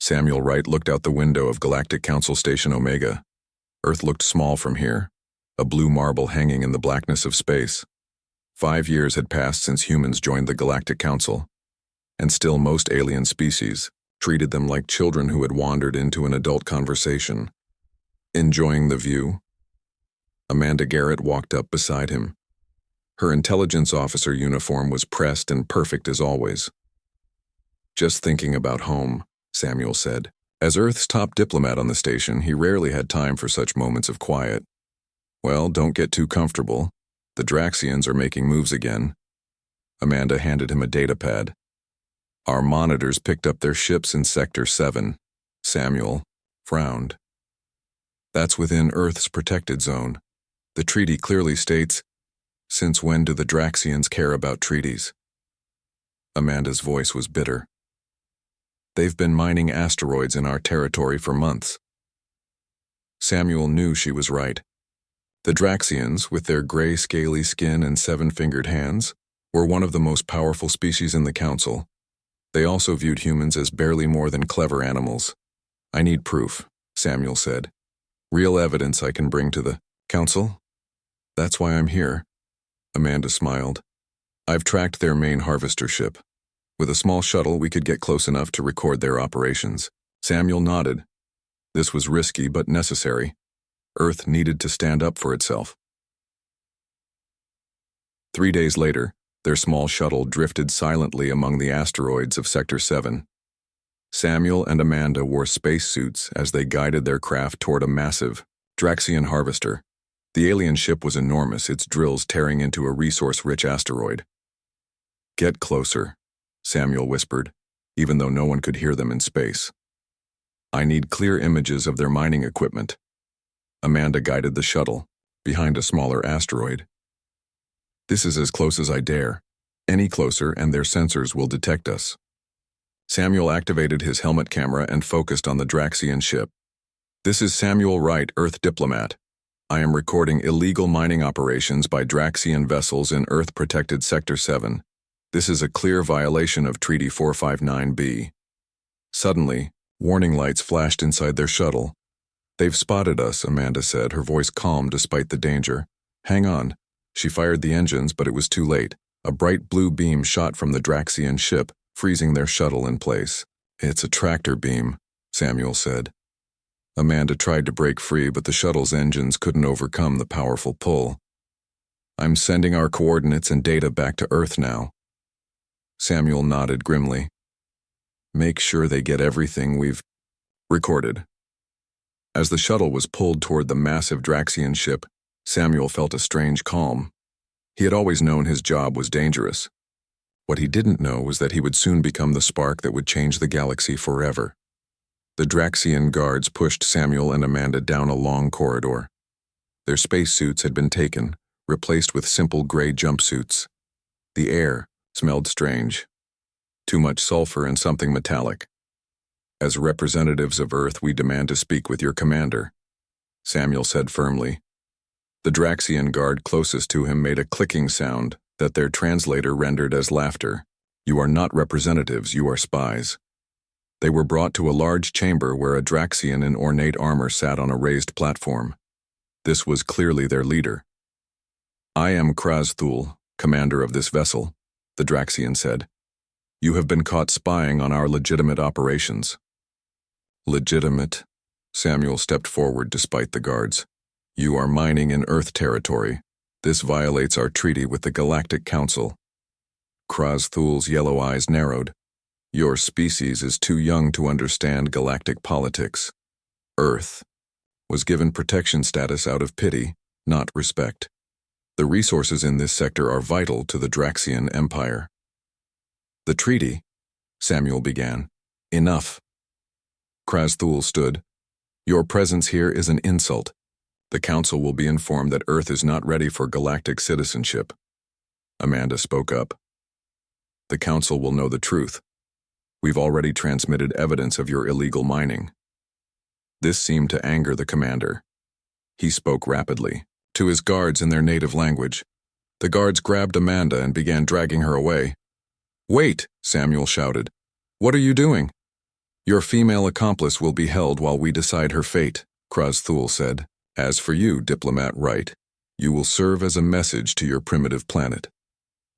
Samuel Wright looked out the window of Galactic Council Station Omega. Earth looked small from here, a blue marble hanging in the blackness of space. 5 years had passed since humans joined the Galactic Council, and still most alien species treated them like children who had wandered into an adult conversation. Enjoying the view? Amanda Garrett walked up beside him. Her intelligence officer uniform was pressed and perfect as always. Just thinking about home, Samuel said. As Earth's top diplomat on the station, he rarely had time for such moments of quiet. Well, don't get too comfortable. The Draxians are making moves again. Amanda handed him a datapad. Our monitors picked up their ships in Sector 7. Samuel frowned. That's within Earth's protected zone. The treaty clearly states, since when do the Draxians care about treaties? Amanda's voice was bitter. They've been mining asteroids in our territory for months. Samuel knew she was right. The Draxians, with their gray, scaly skin and 7-fingered hands, were one of the most powerful species in the Council. They also viewed humans as barely more than clever animals. I need proof, Samuel said. Real evidence I can bring to the Council? That's why I'm here. Amanda smiled. I've tracked their main harvester ship. With a small shuttle, we could get close enough to record their operations. Samuel nodded. This was risky but necessary. Earth needed to stand up for itself. 3 days later, their small shuttle drifted silently among the asteroids of Sector 7. Samuel and Amanda wore spacesuits as they guided their craft toward a massive Draxian harvester. The alien ship was enormous, its drills tearing into a resource-rich asteroid. Get closer, Samuel whispered, even though no one could hear them in space. I need clear images of their mining equipment. Amanda guided the shuttle, behind a smaller asteroid. This is as close as I dare. Any closer and their sensors will detect us. Samuel activated his helmet camera and focused on the Draxian ship. This is Samuel Wright, Earth diplomat. I am recording illegal mining operations by Draxian vessels in Earth-protected Sector 7. This is a clear violation of Treaty 459B. Suddenly, warning lights flashed inside their shuttle. They've spotted us, Amanda said, her voice calm despite the danger. Hang on. She fired the engines, but it was too late. A bright blue beam shot from the Draxian ship, freezing their shuttle in place. It's a tractor beam, Samuel said. Amanda tried to break free, but the shuttle's engines couldn't overcome the powerful pull. I'm sending our coordinates and data back to Earth now. Samuel nodded grimly. Make sure they get everything we've recorded. As the shuttle was pulled toward the massive Draxian ship, Samuel felt a strange calm. He had always known his job was dangerous. What he didn't know was that he would soon become the spark that would change the galaxy forever. The Draxian guards pushed Samuel and Amanda down a long corridor. Their spacesuits had been taken, replaced with simple gray jumpsuits. The air smelled strange. Too much sulfur and something metallic. As representatives of Earth, we demand to speak with your commander, Samuel said firmly. The Draxian guard closest to him made a clicking sound that their translator rendered as laughter. You are not representatives, you are spies. They were brought to a large chamber where a Draxian in ornate armor sat on a raised platform. This was clearly their leader. I am Kraz-Thul, commander of this vessel, the Draxian said. You have been caught spying on our legitimate operations. Legitimate? Samuel stepped forward despite the guards. You are mining in Earth territory. This violates our treaty with the Galactic Council. Kraz-Thul's yellow eyes narrowed. Your species is too young to understand galactic politics. Earth was given protection status out of pity, not respect. The resources in this sector are vital to the Draxian Empire. The treaty, Samuel began. Enough. Kraz-Thul stood. Your presence here is an insult. The Council will be informed that Earth is not ready for galactic citizenship. Amanda spoke up. The Council will know the truth. We've already transmitted evidence of your illegal mining. This seemed to anger the commander. He spoke rapidly, to his guards in their native language. The guards grabbed Amanda and began dragging her away. Wait, Samuel shouted. What are you doing? Your female accomplice will be held while we decide her fate, Krozthul said. As for you, Diplomat Wright, you will serve as a message to your primitive planet.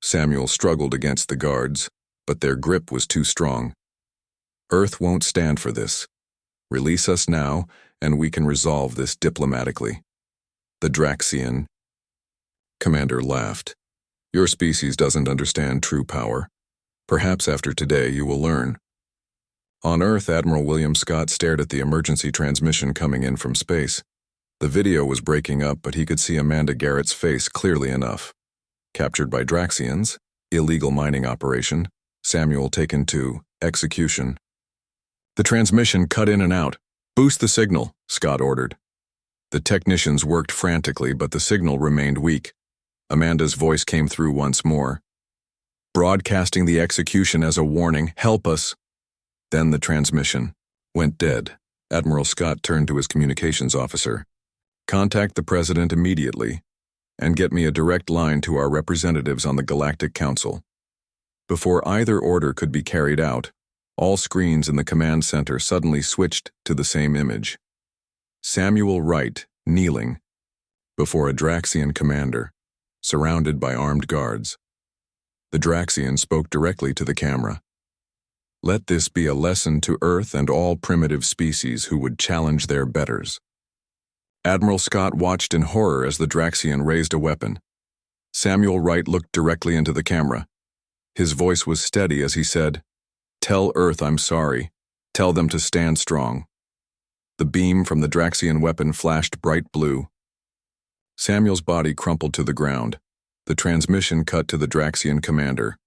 Samuel struggled against the guards, but their grip was too strong. Earth won't stand for this. Release us now, and we can resolve this diplomatically. The Draxian commander laughed. Your species doesn't understand true power. Perhaps after today you will learn. On Earth, Admiral William Scott stared at the emergency transmission coming in from space. The video was breaking up, but he could see Amanda Garrett's face clearly enough. Captured by Draxians, illegal mining operation, Samuel taken to execution. The transmission cut in and out. Boost the signal, Scott ordered. The technicians worked frantically, but the signal remained weak. Amanda's voice came through once more. Broadcasting the execution as a warning, help us. Then the transmission went dead. Admiral Scott turned to his communications officer. Contact the President immediately, and get me a direct line to our representatives on the Galactic Council. Before either order could be carried out, all screens in the command center suddenly switched to the same image. Samuel Wright, kneeling, before a Draxian commander, surrounded by armed guards. The Draxian spoke directly to the camera. Let this be a lesson to Earth and all primitive species who would challenge their betters. Admiral Scott watched in horror as the Draxian raised a weapon. Samuel Wright looked directly into the camera. His voice was steady as he said, Tell Earth I'm sorry. Tell them to stand strong. The beam from the Draxian weapon flashed bright blue. Samuel's body crumpled to the ground. The transmission cut to the Draxian commander.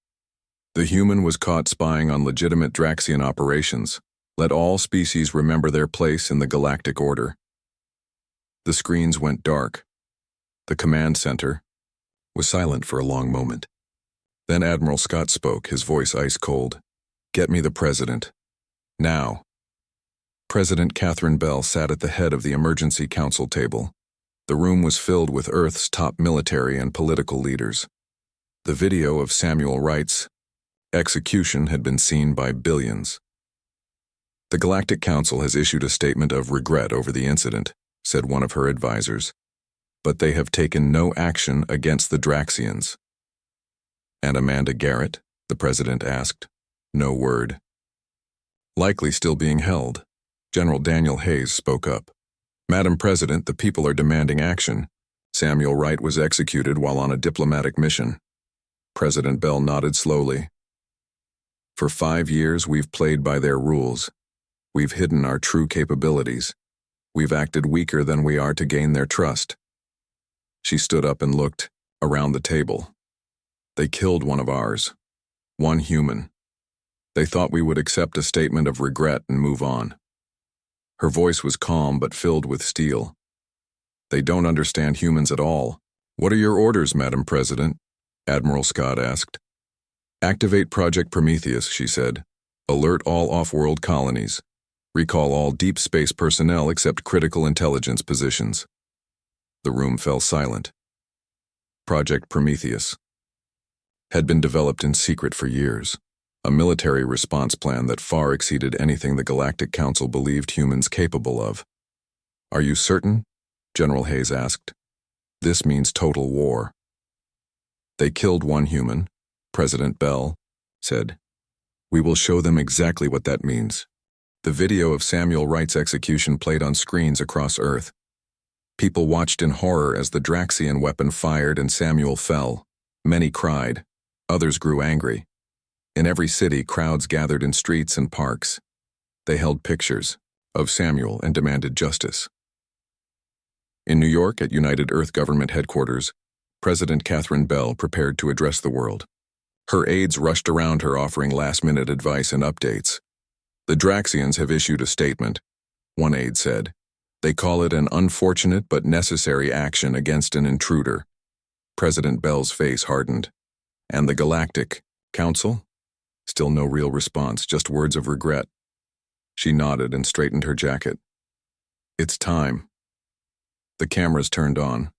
The human was caught spying on legitimate Draxian operations. Let all species remember their place in the galactic order. The screens went dark. The command center was silent for a long moment. Then Admiral Scott spoke, his voice ice cold. Get me the President. Now. President Catherine Bell sat at the head of the emergency council table. The room was filled with Earth's top military and political leaders. The video of Samuel Wright's execution had been seen by billions. The Galactic Council has issued a statement of regret over the incident, said one of her advisors, but they have taken no action against the Draxians. And Amanda Garrett, the president asked. No word. Likely still being held. General Daniel Hayes spoke up. Madam President, the people are demanding action. Samuel Wright was executed while on a diplomatic mission. President Bell nodded slowly. For 5 years, we've played by their rules. We've hidden our true capabilities. We've acted weaker than we are to gain their trust. She stood up and looked around the table. They killed one of ours. One human. They thought we would accept a statement of regret and move on. Her voice was calm but filled with steel. They don't understand humans at all. What are your orders, Madam President? Admiral Scott asked. Activate Project Prometheus, she said. Alert all off-world colonies. Recall all deep space personnel except critical intelligence positions. The room fell silent. Project Prometheus had been developed in secret for years. A military response plan that far exceeded anything the Galactic Council believed humans capable of. Are you certain? General Hayes asked. This means total war. They killed one human, President Bell said. We will show them exactly what that means. The video of Samuel Wright's execution played on screens across Earth. People watched in horror as the Draxian weapon fired and Samuel fell. Many cried. Others grew angry. In every city, crowds gathered in streets and parks. They held pictures of Samuel and demanded justice. In New York, at United Earth Government headquarters, President Catherine Bell prepared to address the world. Her aides rushed around her offering last-minute advice and updates. The Draxians have issued a statement, one aide said. They call it an unfortunate but necessary action against an intruder. President Bell's face hardened. And the Galactic Council? Still no real response, just words of regret. She nodded and straightened her jacket. It's time. The cameras turned on,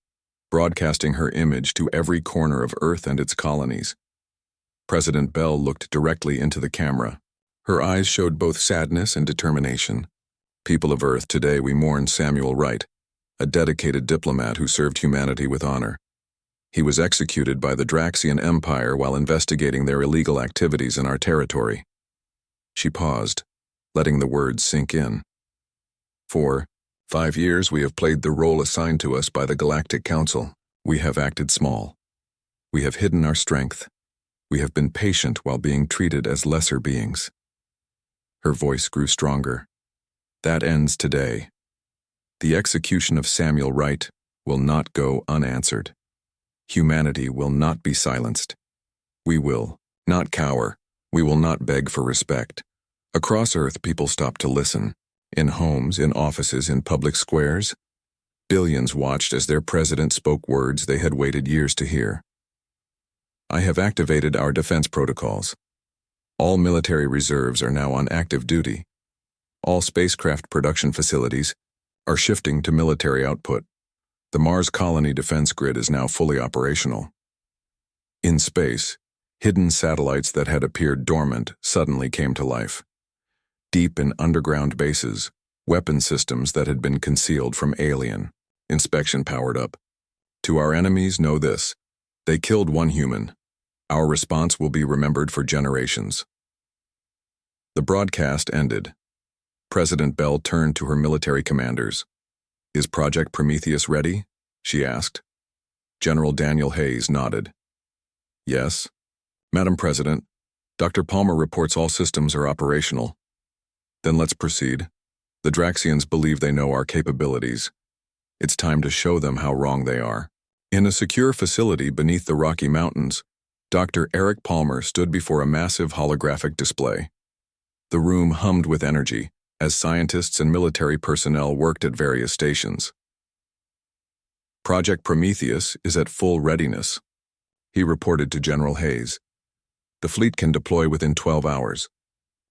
broadcasting her image to every corner of Earth and its colonies. President Bell looked directly into the camera. Her eyes showed both sadness and determination. People of Earth, today we mourn Samuel Wright, a dedicated diplomat who served humanity with honor. He was executed by the Draxian Empire while investigating their illegal activities in our territory. She paused, letting the words sink in. For 5 years we have played the role assigned to us by the Galactic Council. We have acted small. We have hidden our strength. We have been patient while being treated as lesser beings. Her voice grew stronger. That ends today. The execution of Samuel Wright will not go unanswered. Humanity will not be silenced. We will not cower. We will not beg for respect. Across Earth, people stopped to listen. In homes, in offices, in public squares, billions watched as their president spoke words they had waited years to hear. I have activated our defense protocols. All military reserves are now on active duty. All spacecraft production facilities are shifting to military output. The Mars colony defense grid is now fully operational. In space, hidden satellites that had appeared dormant suddenly came to life. Deep in underground bases, weapon systems that had been concealed from alien inspection powered up. To our enemies, know this: they killed one human. Our response will be remembered for generations. The broadcast ended. President Bell turned to her military commanders. Is Project Prometheus ready? She asked. General Daniel Hayes nodded. Yes. Madam President, Dr. Palmer reports all systems are operational. Then let's proceed. The Draxians believe they know our capabilities. It's time to show them how wrong they are. In a secure facility beneath the Rocky Mountains, Dr. Eric Palmer stood before a massive holographic display. The room hummed with energy as scientists and military personnel worked at various stations. Project Prometheus is at full readiness, he reported to General Hayes. The fleet can deploy within 12 hours.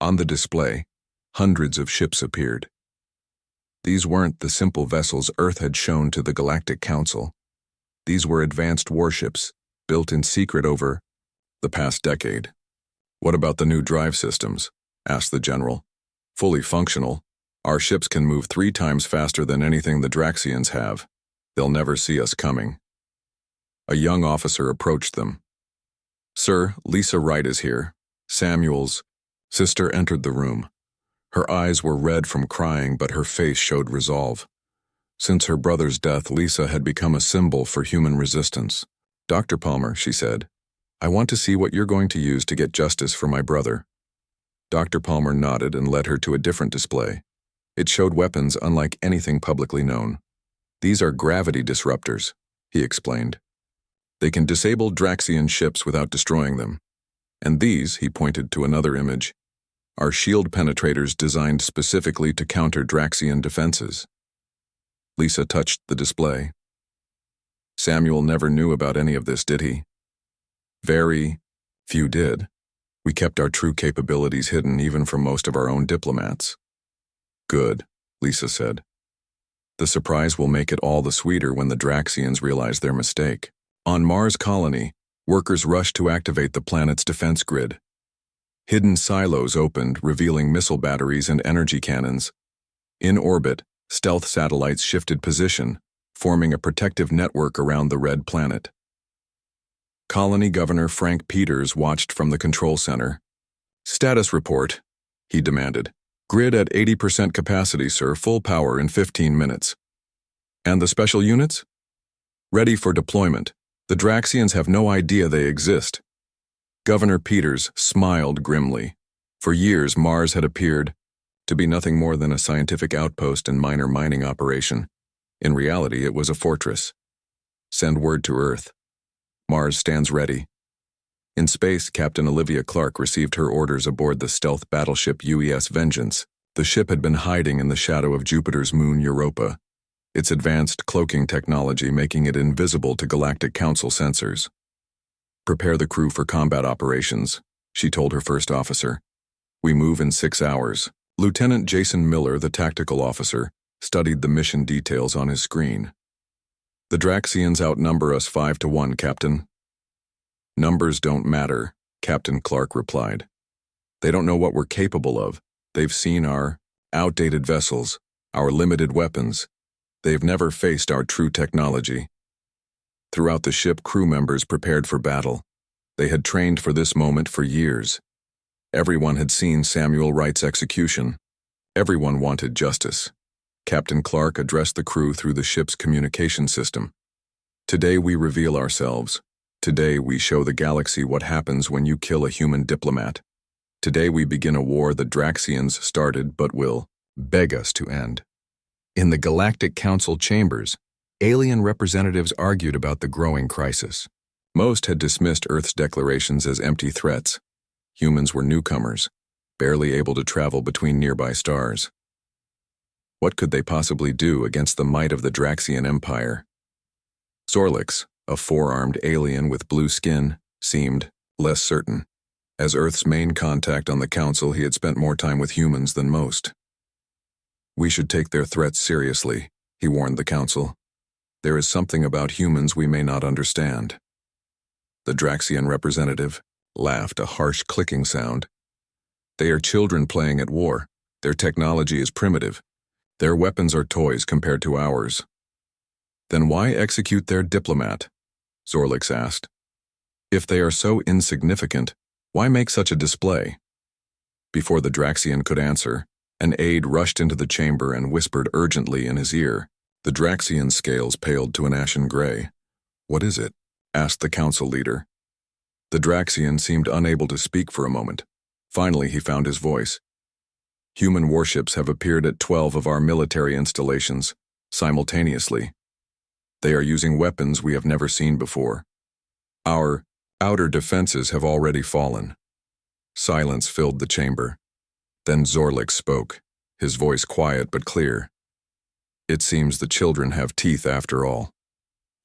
On the display, hundreds of ships appeared. These weren't the simple vessels Earth had shown to the Galactic Council. These were advanced warships, built in secret over the past decade. What about the new drive systems? Asked the general. Fully functional, our ships can move 3 times faster than anything the Draxians have. They'll never see us coming. A young officer approached them. Sir, Lisa Wright is here. Samuel's sister entered the room. Her eyes were red from crying, but her face showed resolve. Since her brother's death, Lisa had become a symbol for human resistance. Dr. Palmer, she said, I want to see what you're going to use to get justice for my brother. Dr. Palmer nodded and led her to a different display. It showed weapons unlike anything publicly known. These are gravity disruptors, he explained. They can disable Draxian ships without destroying them. And these, he pointed to another image, are shield penetrators designed specifically to counter Draxian defenses. Lisa touched the display. Samuel never knew about any of this, did he? Very few did. We kept our true capabilities hidden even from most of our own diplomats. Good, Lisa said. The surprise will make it all the sweeter when the Draxians realize their mistake. On Mars colony, workers rushed to activate the planet's defense grid. Hidden silos opened, revealing missile batteries and energy cannons. In orbit, stealth satellites shifted position, forming a protective network around the red planet. Colony Governor Frank Peters watched from the control center. Status report, he demanded. Grid at 80% capacity, sir, full power in 15 minutes. And the special units? Ready for deployment. The Draxians have no idea they exist. Governor Peters smiled grimly. For years, Mars had appeared to be nothing more than a scientific outpost and minor mining operation. In reality, it was a fortress. Send word to Earth. Mars stands ready. In space, Captain Olivia Clark received her orders aboard the stealth battleship UES Vengeance. The ship had been hiding in the shadow of Jupiter's moon Europa, its advanced cloaking technology making it invisible to Galactic Council sensors. Prepare the crew for combat operations, she told her first officer. We move in 6 hours. Lieutenant Jason Miller, the tactical officer, studied the mission details on his screen. The Draxians outnumber us 5-1, Captain. Numbers don't matter, Captain Clark replied. They don't know what we're capable of. They've seen our outdated vessels, our limited weapons. They've never faced our true technology. Throughout the ship, crew members prepared for battle. They had trained for this moment for years. Everyone had seen Samuel Wright's execution. Everyone wanted justice. Captain Clark addressed the crew through the ship's communication system. Today we reveal ourselves. Today we show the galaxy what happens when you kill a human diplomat. Today we begin a war the Draxians started but will beg us to end. In the Galactic Council chambers, alien representatives argued about the growing crisis. Most had dismissed Earth's declarations as empty threats. Humans were newcomers, barely able to travel between nearby stars. What could they possibly do against the might of the Draxian Empire? Zorlix, a four-armed alien with blue skin, seemed less certain. As Earth's main contact on the Council, he had spent more time with humans than most. We should take their threats seriously, he warned the Council. There is something about humans we may not understand. The Draxian representative laughed, a harsh clicking sound. They are children playing at war. Their technology is primitive. Their weapons are toys compared to ours. Then why execute their diplomat? Zorlix asked. If they are so insignificant, why make such a display? Before the Draxian could answer, an aide rushed into the chamber and whispered urgently in his ear. The Draxian's scales paled to an ashen gray. What is it? Asked the council leader. The Draxian seemed unable to speak for a moment. Finally, he found his voice. Human warships have appeared at 12 of our military installations, simultaneously. They are using weapons we have never seen before. Our outer defenses have already fallen. Silence filled the chamber. Then Zorlix spoke, his voice quiet but clear. It seems the children have teeth after all.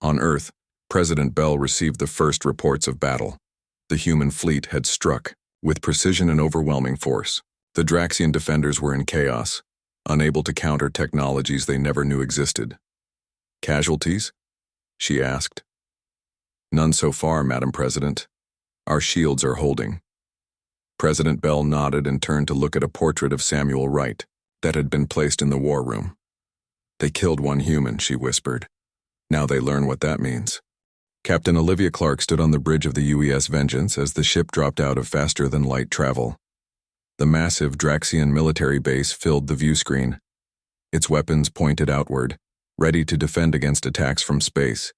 On Earth, President Bell received the first reports of battle. The human fleet had struck, with precision and overwhelming force. The Draxian defenders were in chaos, unable to counter technologies they never knew existed. Casualties? She asked. None so far, Madam President. Our shields are holding. President Bell nodded and turned to look at a portrait of Samuel Wright that had been placed in the war room. They killed one human, she whispered. Now they learn what that means. Captain Olivia Clark stood on the bridge of the UES Vengeance as the ship dropped out of faster-than-light travel. The massive Draxian military base filled the view screen. Its weapons pointed outward, ready to defend against attacks from space.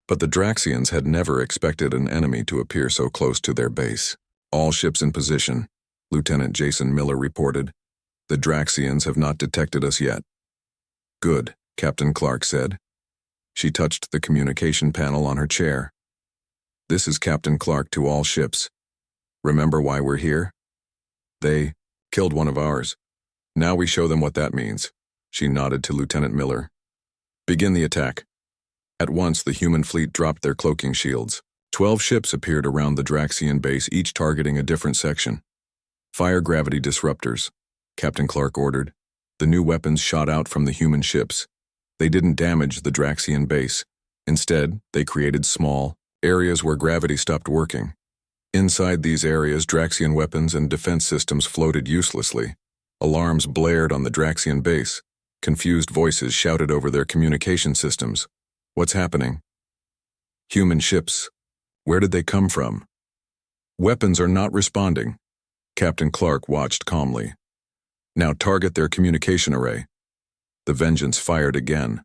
But the Draxians had never expected an enemy to appear so close to their base. All ships in position, Lieutenant Jason Miller reported. The Draxians have not detected us yet. Good, Captain Clark said. She touched the communication panel on her chair. This is Captain Clark to all ships. Remember why we're here? They killed one of ours. Now we show them what that means. She nodded to Lieutenant Miller. Begin the attack. At once, the human fleet dropped their cloaking shields. 12 ships appeared around the Draxian base, each targeting a different section. Fire gravity disruptors, Captain Clark ordered. The new weapons shot out from the human ships. They didn't damage the Draxian base. Instead, they created small areas where gravity stopped working. Inside these areas, Draxian weapons and defense systems floated uselessly. Alarms blared on the Draxian base. Confused voices shouted over their communication systems. What's happening? Human ships. Where did they come from? Weapons are not responding. Captain Clark watched calmly. Now target their communication array. The Vengeance fired again.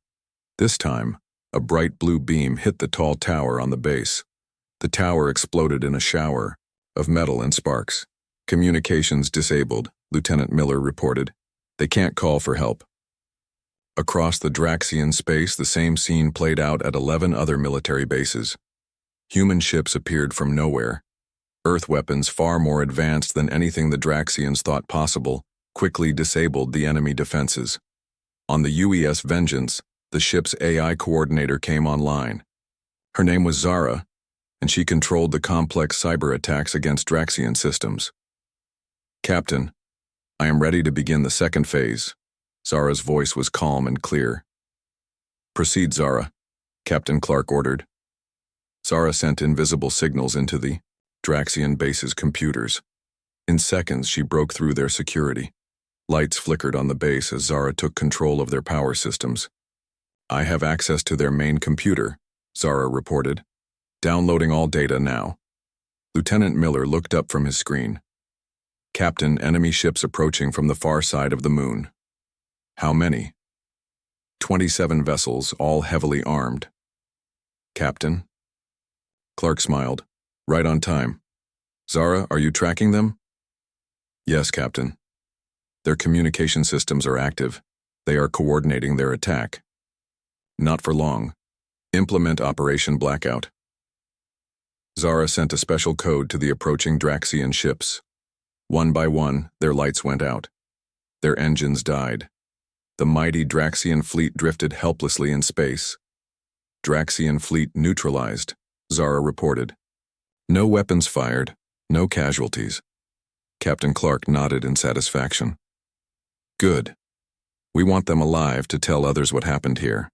This time, a bright blue beam hit the tall tower on the base. The tower exploded in a shower of metal and sparks. Communications disabled, Lieutenant Miller reported. They can't call for help. Across the Draxian space, the same scene played out at 11 other military bases. Human ships appeared from nowhere. Earth weapons far more advanced than anything the Draxians thought possible quickly disabled the enemy defenses. On the UES Vengeance, the ship's AI coordinator came online. Her name was Zara, and she controlled the complex cyber attacks against Draxian systems. Captain, I am ready to begin the second phase. Zara's voice was calm and clear. Proceed, Zara, Captain Clark ordered. Zara sent invisible signals into the Draxian base's computers. In seconds, she broke through their security. Lights flickered on the base as Zara took control of their power systems. "I have access to their main computer," Zara reported. "Downloading all data now." Lieutenant Miller looked up from his screen. "Captain, enemy ships approaching from the far side of the moon." "How many?" 27 vessels, all heavily armed." "Captain?" Clark smiled. "Right on time. Zara, are you tracking them?" "Yes, Captain. Their communication systems are active. They are coordinating their attack." "Not for long. Implement Operation Blackout." Zara sent a special code to the approaching Draxian ships. One by one, their lights went out. Their engines died. The mighty Draxian fleet drifted helplessly in space. "Draxian fleet neutralized," Zara reported. "No weapons fired, no casualties." Captain Clark nodded in satisfaction. "Good. We want them alive to tell others what happened here."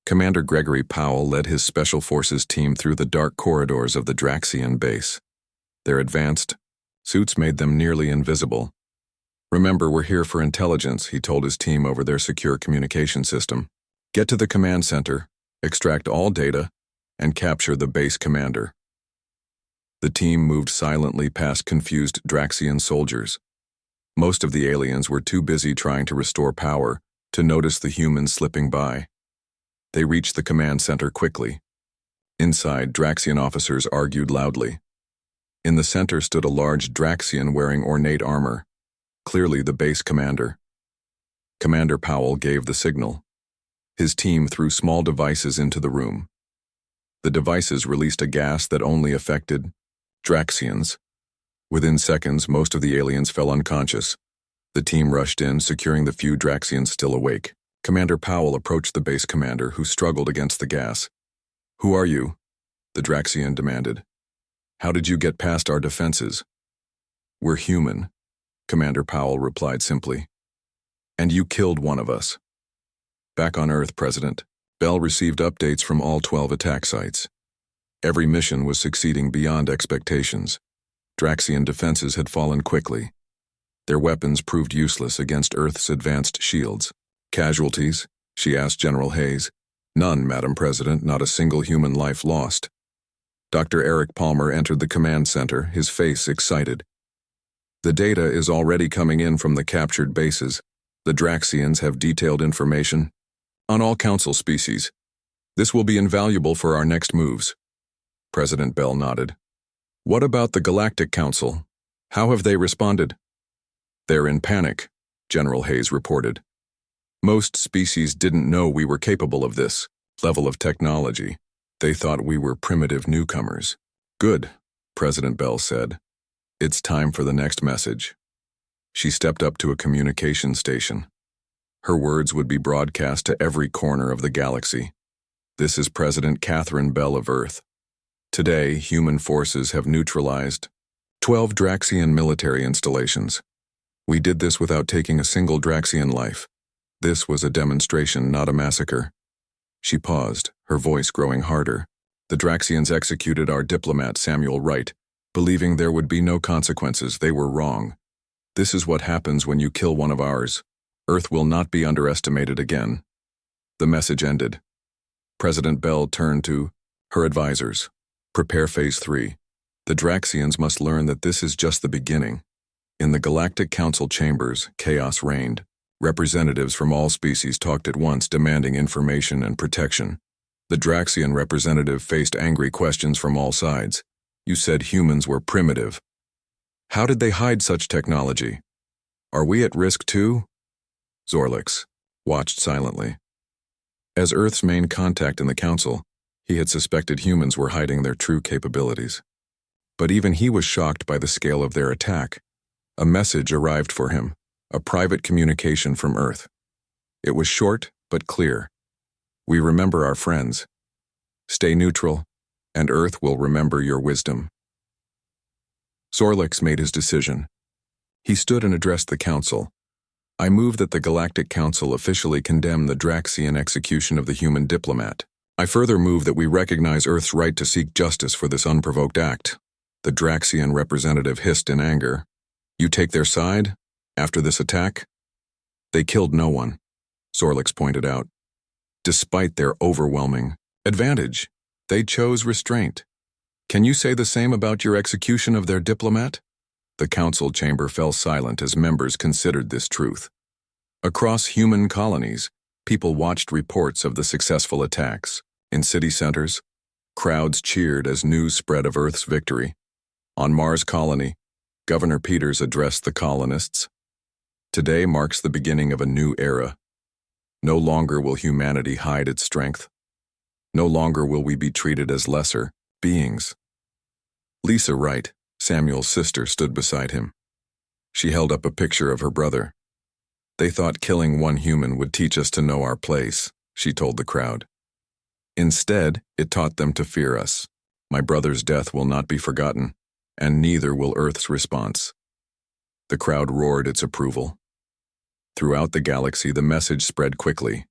Commander Gregory Powell led his Special Forces team through the dark corridors of the Draxian base. Their advanced suits made them nearly invisible. "Remember, we're here for intelligence," he told his team over their secure communication system. "Get to the command center, extract all data, and capture the base commander." The team moved silently past confused Draxian soldiers. Most of the aliens were too busy trying to restore power to notice the humans slipping by. They reached the command center quickly. Inside, Draxian officers argued loudly. In the center stood a large Draxian wearing ornate armor, clearly the base commander. Commander Powell gave the signal. His team threw small devices into the room. The devices released a gas that only affected Draxians. Within seconds, most of the aliens fell unconscious. The team rushed in, securing the few Draxians still awake. Commander Powell approached the base commander, who struggled against the gas. "Who are you?" the Draxian demanded. "How did you get past our defenses?" "We're human," Commander Powell replied simply. "And you killed one of us." Back on Earth, President Bell received updates from all 12 attack sites. Every mission was succeeding beyond expectations. Draxian defenses had fallen quickly. Their weapons proved useless against Earth's advanced shields. "Casualties?" she asked General Hayes. "None, Madam President, not a single human life lost." Dr. Eric Palmer entered the command center, his face excited. "The data is already coming in from the captured bases. The Draxians have detailed information on all council species. This will be invaluable for our next moves." President Bell nodded. "What about the Galactic Council? How have they responded?" "They're in panic," General Hayes reported. "Most species didn't know we were capable of this level of technology. They thought we were primitive newcomers." "Good," President Bell said. "It's time for the next message." She stepped up to a communication station. Her words would be broadcast to every corner of the galaxy. "This is President Catherine Bell of Earth. Today, human forces have neutralized 12 Draxian military installations. We did this without taking a single Draxian life. This was a demonstration, not a massacre." She paused, her voice growing harder. "The Draxians executed our diplomat Samuel Wright, believing there would be no consequences. They were wrong. This is what happens when you kill one of ours. Earth will not be underestimated again." The message ended. President Bell turned to her advisors. "Prepare Phase 3. The Draxians must learn that this is just the beginning." In the Galactic Council chambers, chaos reigned. Representatives from all species talked at once, demanding information and protection. The Draxian representative faced angry questions from all sides. "You said humans were primitive. How did they hide such technology? Are we at risk too?" Zorlix watched silently. As Earth's main contact in the Council, he had suspected humans were hiding their true capabilities. But even he was shocked by the scale of their attack. A message arrived for him. A private communication from Earth. It was short but clear. "We remember our friends. Stay neutral, and Earth will remember your wisdom." Zorlix made his decision. He stood and addressed the Council. "I move that the Galactic Council officially condemn the Draxian execution of the human diplomat. I further move that we recognize Earth's right to seek justice for this unprovoked act." The Draxian representative hissed in anger. You take their side? After this attack? They killed no one, Zorlix pointed out. Despite their overwhelming advantage, they chose restraint. Can you say the same about your execution of their diplomat? The council chamber fell silent as members considered this truth. Across human colonies, people watched reports of the successful attacks. In city centers, crowds cheered as news spread of Earth's victory. On Mars colony, Governor Peters addressed the colonists. Today marks the beginning of a new era. No longer will humanity hide its strength. No longer will we be treated as lesser beings. Lisa Wright, Samuel's sister, stood beside him. She held up a picture of her brother. They thought killing one human would teach us to know our place, she told the crowd. Instead, it taught them to fear us. My brother's death will not be forgotten, and neither will Earth's response. The crowd roared its approval. Throughout the galaxy, the message spread quickly.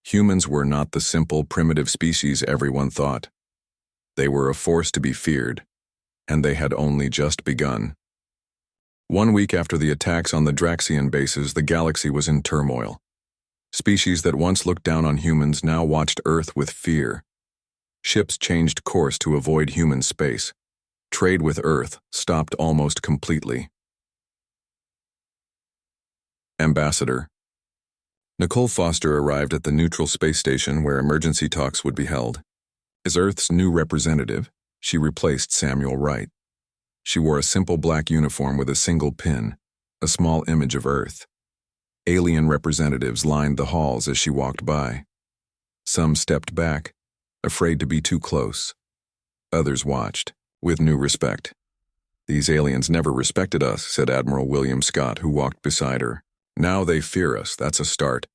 Humans were not the simple, primitive species everyone thought. They were a force to be feared, and they had only just begun. 1 week after the attacks on the Draxian bases, the galaxy was in turmoil. Species that once looked down on humans now watched Earth with fear. Ships changed course to avoid human space. Trade with Earth stopped almost completely. Ambassador. Nicole Foster arrived at the neutral space station where emergency talks would be held. As Earth's new representative, she replaced Samuel Wright. She wore a simple black uniform with a single pin, a small image of Earth. Alien representatives lined the halls as she walked by. Some stepped back, afraid to be too close. Others watched, with new respect. These aliens never respected us, said Admiral William Scott, who walked beside her. Now they fear us, that's a start.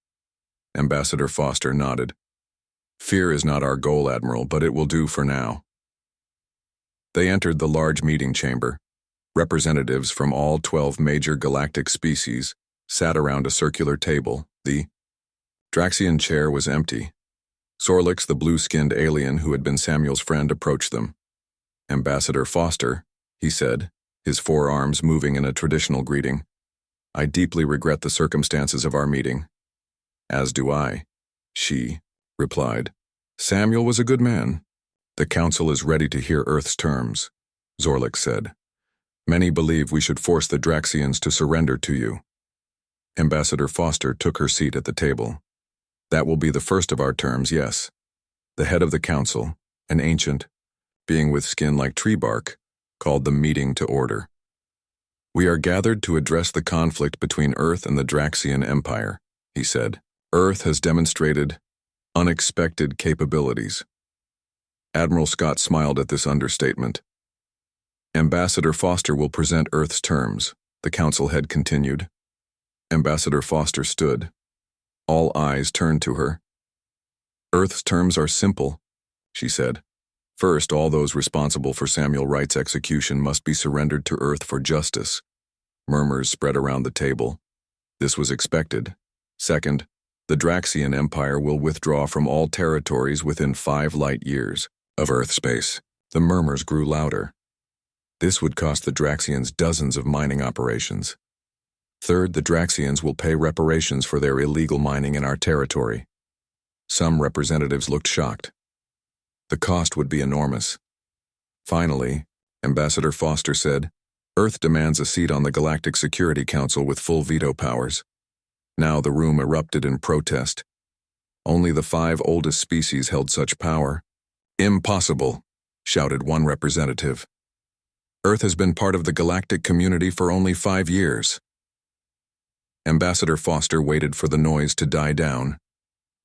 Ambassador Foster nodded. Fear is not our goal, Admiral, but it will do for now. They entered the large meeting chamber. Representatives from all 12 major galactic species sat around a circular table. The Draxian chair was empty. Zorlix, the blue-skinned alien who had been Samuel's friend, approached them. Ambassador Foster, he said, his forearms moving in a traditional greeting. I deeply regret the circumstances of our meeting. As do I, she replied. Samuel was a good man. The council is ready to hear Earth's terms, Zorlix said. Many believe we should force the Draxians to surrender to you. Ambassador Foster took her seat at the table. That will be the first of our terms, yes. The head of the council, an ancient, being with skin like tree bark, called the meeting to order. We are gathered to address the conflict between Earth and the Draxian Empire, he said. Earth has demonstrated unexpected capabilities. Admiral Scott smiled at this understatement. Ambassador Foster will present Earth's terms, the council head continued. Ambassador Foster stood. All eyes turned to her. Earth's terms are simple, she said. First, all those responsible for Samuel Wright's execution must be surrendered to Earth for justice. Murmurs spread around the table. This was expected. Second, the Draxian Empire will withdraw from all territories within 5 light years of Earth space. The murmurs grew louder. This would cost the Draxians dozens of mining operations. Third, the Draxians will pay reparations for their illegal mining in our territory. Some representatives looked shocked. The cost would be enormous. Finally, Ambassador Foster said, Earth demands a seat on the Galactic Security Council with full veto powers. Now the room erupted in protest. Only the 5 oldest species held such power. Impossible, shouted one representative. Earth has been part of the galactic community for only 5 years. Ambassador Foster waited for the noise to die down.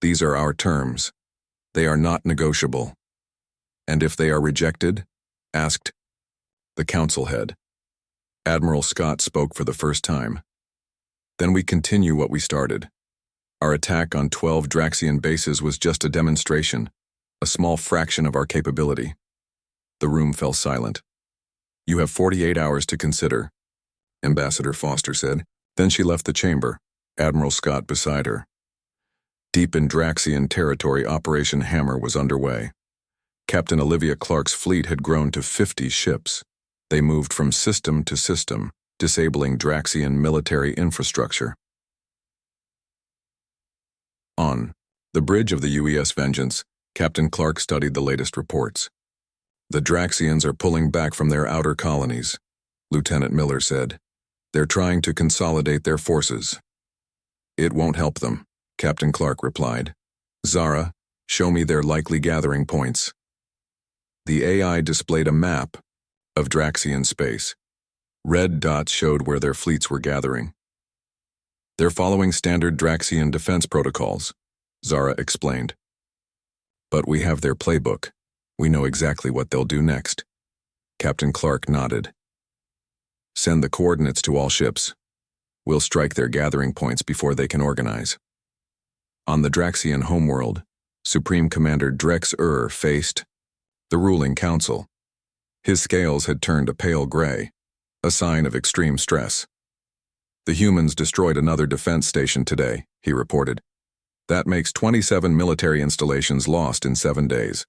These are our terms. They are not negotiable. And if they are rejected? Asked the council head. Admiral Scott spoke for the first time. Then we continue what we started. Our attack on 12 Draxian bases was just a demonstration, a small fraction of our capability. The room fell silent. You have 48 hours to consider, Ambassador Foster said. Then she left the chamber, Admiral Scott beside her. Deep in Draxian territory, Operation Hammer was underway. Captain Olivia Clark's fleet had grown to 50 ships. They moved from system to system, disabling Draxian military infrastructure. On the bridge of the UES Vengeance, Captain Clark studied the latest reports. The Draxians are pulling back from their outer colonies, Lieutenant Miller said. They're trying to consolidate their forces. It won't help them, Captain Clark replied. Zara, show me their likely gathering points. The AI displayed a map of Draxian space. Red dots showed where their fleets were gathering. They're following standard Draxian defense protocols, Zara explained. But we have their playbook. We know exactly what they'll do next. Captain Clark nodded. Send the coordinates to all ships. We'll strike their gathering points before they can organize. On the Draxian homeworld, Supreme Commander Drex faced the ruling council. His scales had turned a pale gray, a sign of extreme stress. The humans destroyed another defense station today, he reported. That makes 27 military installations lost in 7 days.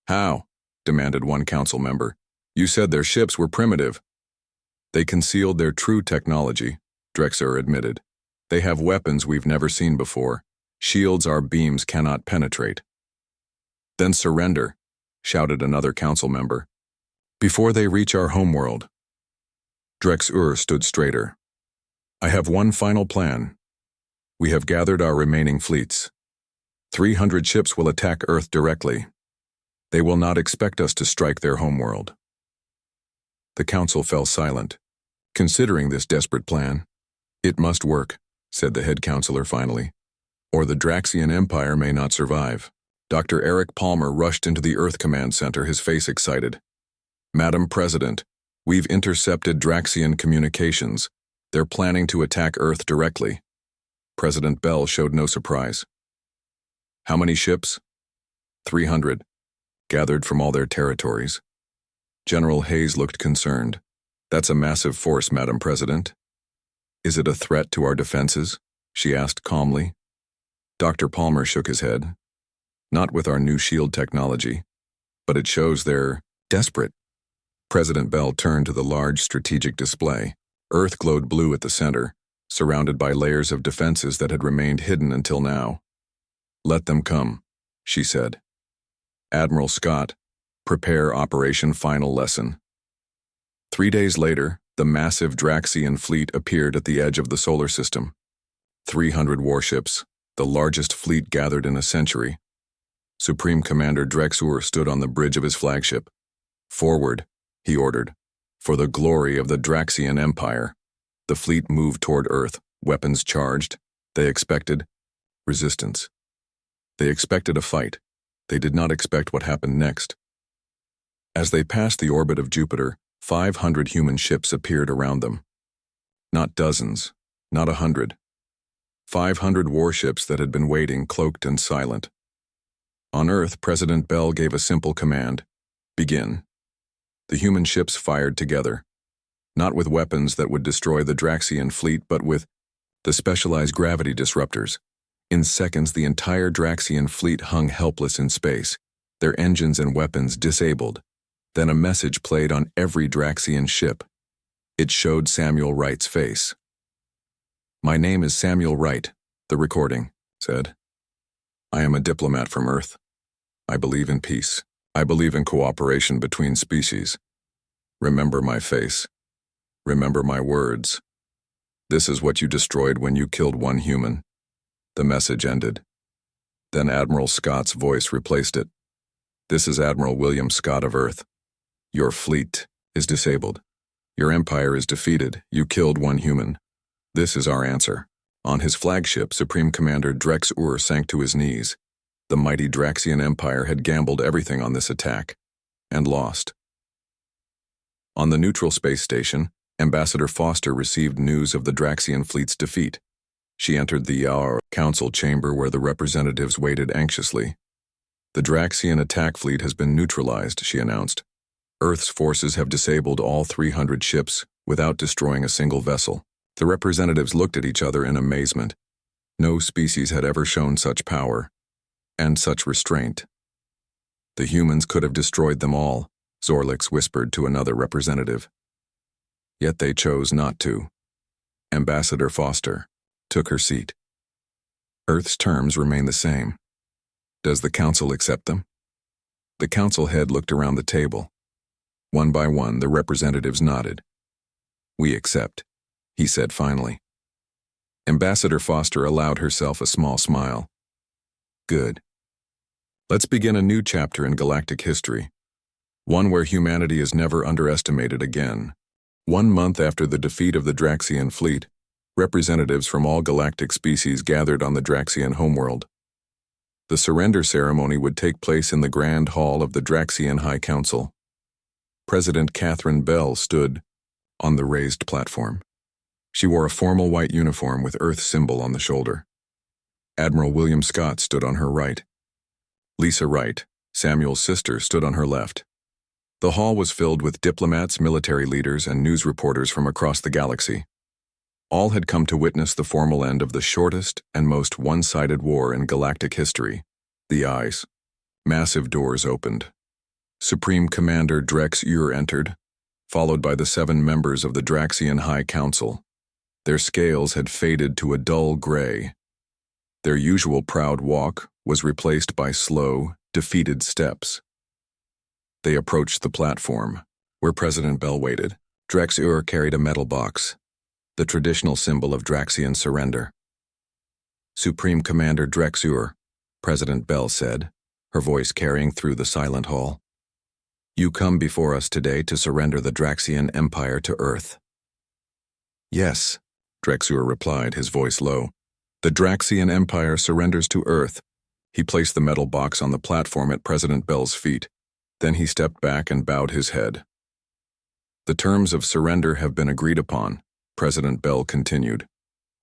How? Demanded one council member. You said their ships were primitive. They concealed their true technology, Drexer admitted. They have weapons we've never seen before, shields our beams cannot penetrate. Then surrender, shouted another council member. Before they reach our homeworld. Drexer stood straighter. I have one final plan. We have gathered our remaining fleets. 300 ships will attack Earth directly. They will not expect us to strike their homeworld. The council fell silent, considering this desperate plan. It must work, said the head counselor finally, or the Draxian Empire may not survive. Dr. Eric Palmer rushed into the Earth Command Center, his face excited. Madam President, we've intercepted Draxian communications. They're planning to attack Earth directly. President Bell showed no surprise. How many ships? 300, gathered from all their territories. General Hayes looked concerned. That's a massive force, Madam President. Is it a threat to our defenses? She asked calmly. Dr. Palmer shook his head. Not with our new shield technology, but it shows they're desperate. President Bell turned to the large strategic display. Earth glowed blue at the center, surrounded by layers of defenses that had remained hidden until now. Let them come, she said. Admiral Scott, prepare Operation Final Lesson. 3 days later, the massive Draxian fleet appeared at the edge of the solar system. 300 warships, the largest fleet gathered in a century. Supreme Commander Drexer stood on the bridge of his flagship. Forward, he ordered. For the glory of the Draxian Empire. The fleet moved toward Earth, weapons charged. They expected resistance. They expected a fight. They did not expect what happened next. As they passed the orbit of Jupiter, 500 human ships appeared around them. Not dozens, not 100. 500 warships that had been waiting, cloaked and silent. On Earth, President Bell gave a simple command. Begin. The human ships fired together. Not with weapons that would destroy the Draxian fleet, but with the specialized gravity disruptors. In seconds, the entire Draxian fleet hung helpless in space, their engines and weapons disabled. Then a message played on every Draxian ship. It showed Samuel Wright's face. My name is Samuel Wright, the recording said. I am a diplomat from Earth. I believe in peace. I believe in cooperation between species. Remember my face. Remember my words. This is what you destroyed when you killed one human. The message ended. Then Admiral Scott's voice replaced it. This is Admiral William Scott of Earth. Your fleet is disabled. Your empire is defeated. You killed one human. This is our answer. On his flagship, Supreme Commander Drexer sank to his knees. The mighty Draxian Empire had gambled everything on this attack, and lost. On the neutral space station, Ambassador Foster received news of the Draxian fleet's defeat. She entered the council chamber where the representatives waited anxiously. The Draxian attack fleet has been neutralized, she announced. Earth's forces have disabled all 300 ships without destroying a single vessel. The representatives looked at each other in amazement. No species had ever shown such power and such restraint. The humans could have destroyed them all, Zorlix whispered to another representative. Yet they chose not to. Ambassador Foster took her seat. Earth's terms remain the same. Does the Council accept them? The Council head looked around the table. One by one, the representatives nodded. We accept, he said finally. Ambassador Foster allowed herself a small smile. Good. Let's begin a new chapter in galactic history. One where humanity is never underestimated again. 1 month after the defeat of the Draxian fleet, representatives from all galactic species gathered on the Draxian homeworld. The surrender ceremony would take place in the Grand Hall of the Draxian High Council. President Catherine Bell stood on the raised platform. She wore a formal white uniform with Earth's symbol on the shoulder. Admiral William Scott stood on her right. Lisa Wright, Samuel's sister, stood on her left. The hall was filled with diplomats, military leaders, and news reporters from across the galaxy. All had come to witness the formal end of the shortest and most one-sided war in galactic history. The eyes. Massive doors opened. Supreme Commander Drex Ur entered, followed by the 7 members of the Draxian High Council. Their scales had faded to a dull gray. Their usual proud walk was replaced by slow, defeated steps. They approached the platform, where President Bell waited. Drex Ur carried a metal box, the traditional symbol of Draxian surrender. Supreme Commander Drex Ur, President Bell said, her voice carrying through the silent hall. You come before us today to surrender the Draxian Empire to Earth. Yes, Drex Ur replied, his voice low. The Draxian Empire surrenders to Earth. He placed the metal box on the platform at President Bell's feet. Then he stepped back and bowed his head. The terms of surrender have been agreed upon, President Bell continued.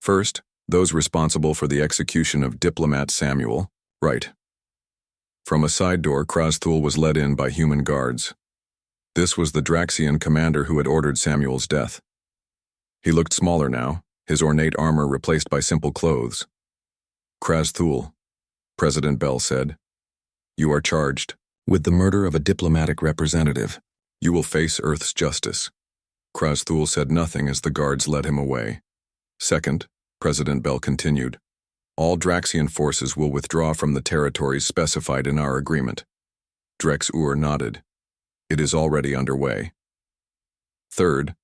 First, those responsible for the execution of diplomat Samuel Wright. From a side door, Krasthul was led in by human guards. This was the Draxian commander who had ordered Samuel's death. He looked smaller now, his ornate armor replaced by simple clothes. Krasthul, President Bell said, you are charged with the murder of a diplomatic representative. You will face Earth's justice. Krasthul said nothing as the guards led him away. Second, President Bell continued, all Draxian forces will withdraw from the territories specified in our agreement. Drex Ur nodded. It is already underway. Third,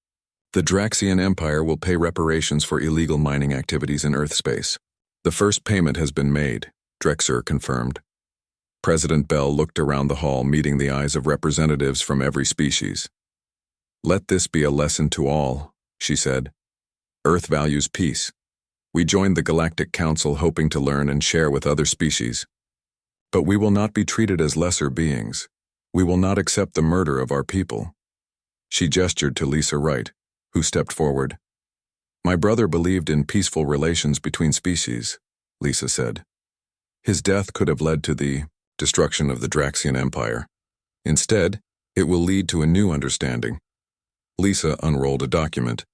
the Draxian Empire will pay reparations for illegal mining activities in Earth space. The first payment has been made, Drex Ur confirmed. President Bell looked around the hall, meeting the eyes of representatives from every species. Let this be a lesson to all, she said. Earth values peace. We joined the Galactic Council hoping to learn and share with other species. But we will not be treated as lesser beings. We will not accept the murder of our people. She gestured to Lisa Wright, who stepped forward. My brother believed in peaceful relations between species, Lisa said. His death could have led to the destruction of the Draxian Empire. Instead, it will lead to a new understanding. Lisa unrolled a document.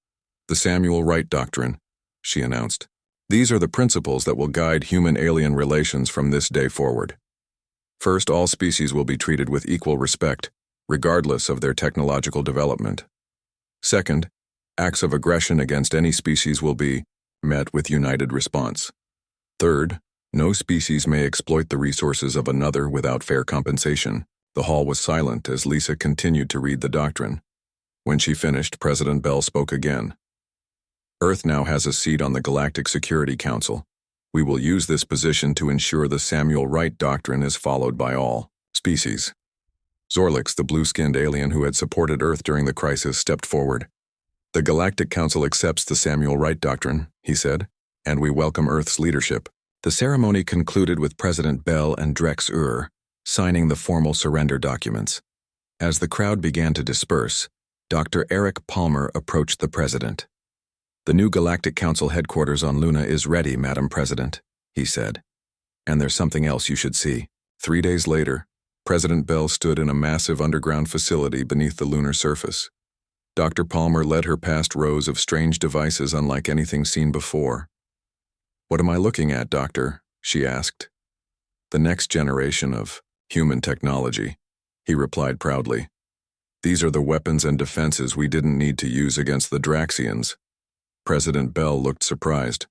The Samuel Wright Doctrine, she announced. These are the principles that will guide human-alien relations from this day forward. First, all species will be treated with equal respect, regardless of their technological development. Second, acts of aggression against any species will be met with united response. Third, no species may exploit the resources of another without fair compensation. The hall was silent as Lisa continued to read the doctrine. When she finished, President Bell spoke again. Earth now has a seat on the Galactic Security Council. We will use this position to ensure the Samuel Wright Doctrine is followed by all species. Zorlix, the blue-skinned alien who had supported Earth during the crisis, stepped forward. The Galactic Council accepts the Samuel Wright Doctrine, he said, and we welcome Earth's leadership. The ceremony concluded with President Bell and Drex Ur signing the formal surrender documents. As the crowd began to disperse, Dr. Eric Palmer approached the president. The new Galactic Council headquarters on Luna is ready, Madam President, he said. And there's something else you should see. 3 days later, President Bell stood in a massive underground facility beneath the lunar surface. Dr. Palmer led her past rows of strange devices unlike anything seen before. What am I looking at, Doctor? She asked. The next generation of human technology, he replied proudly. These are the weapons and defenses we didn't need to use against the Draxians. President Bell looked surprised.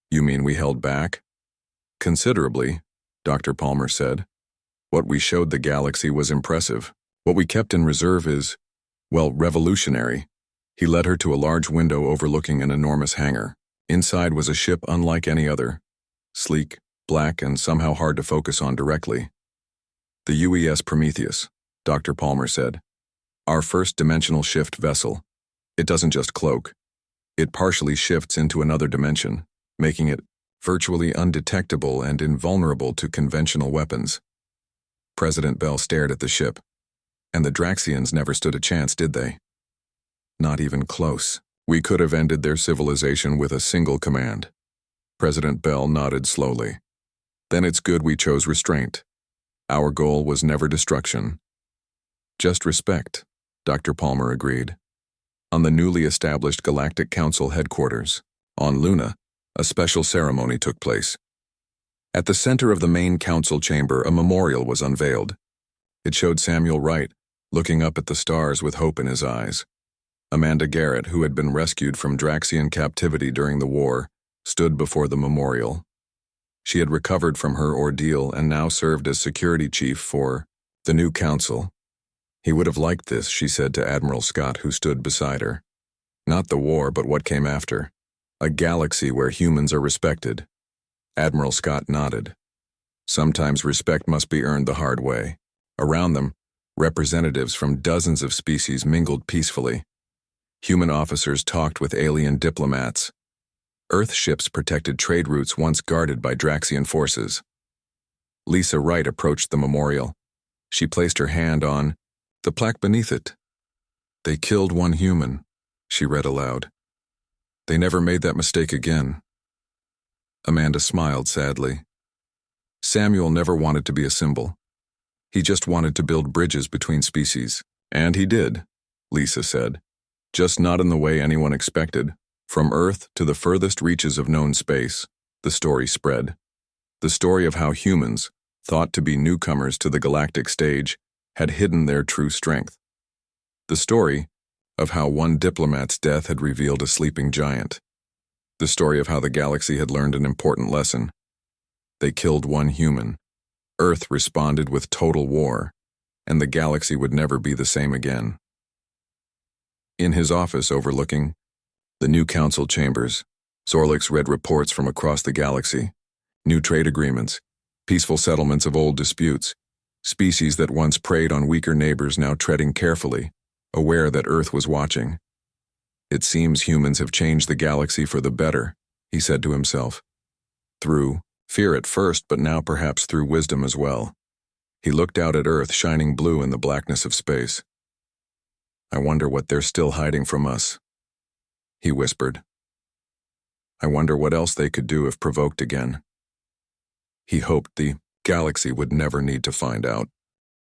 You mean we held back? Considerably, Dr. Palmer said. What we showed the galaxy was impressive. What we kept in reserve is, well, revolutionary. He led her to a large window overlooking an enormous hangar. Inside was a ship unlike any other. Sleek, black, and somehow hard to focus on directly. The UES Prometheus, Dr. Palmer said. Our first dimensional shift vessel. It doesn't just cloak. It partially shifts into another dimension, making it virtually undetectable and invulnerable to conventional weapons. President Bell stared at the ship. And the Draxians never stood a chance, did they? Not even close. We could have ended their civilization with a single command. President Bell nodded slowly. Then it's good we chose restraint. Our goal was never destruction. Just respect, Dr. Palmer agreed. On the newly established Galactic Council headquarters, on Luna, a special ceremony took place. At the center of the main council chamber, a memorial was unveiled. It showed Samuel Wright, looking up at the stars with hope in his eyes. Amanda Garrett, who had been rescued from Draxian captivity during the war, stood before the memorial. She had recovered from her ordeal and now served as security chief for the new council. He would have liked this, she said to Admiral Scott, who stood beside her. Not the war, but what came after. A galaxy where humans are respected. Admiral Scott nodded. Sometimes respect must be earned the hard way. Around them, representatives from dozens of species mingled peacefully. Human officers talked with alien diplomats. Earth ships protected trade routes once guarded by Draxian forces. Lisa Wright approached the memorial. She placed her hand on the plaque beneath it. They killed one human, she read aloud. They never made that mistake again. Amanda smiled sadly. Samuel never wanted to be a symbol. He just wanted to build bridges between species. And he did, Lisa said. Just not in the way anyone expected. From Earth to the furthest reaches of known space, the story spread. The story of how humans, thought to be newcomers to the galactic stage, had hidden their true strength. The story of how one diplomat's death had revealed a sleeping giant. The story of how the galaxy had learned an important lesson. They killed one human. Earth responded with total war, and the galaxy would never be the same again. In his office overlooking the new council chambers, Zorlix read reports from across the galaxy. New trade agreements, peaceful settlements of old disputes, species that once preyed on weaker neighbors now treading carefully, aware that Earth was watching. It seems humans have changed the galaxy for the better, he said to himself. Through fear at first, but now perhaps through wisdom as well. He looked out at Earth shining blue in the blackness of space. I wonder what they're still hiding from us, he whispered. I wonder what else they could do if provoked again. He hoped the galaxy would never need to find out.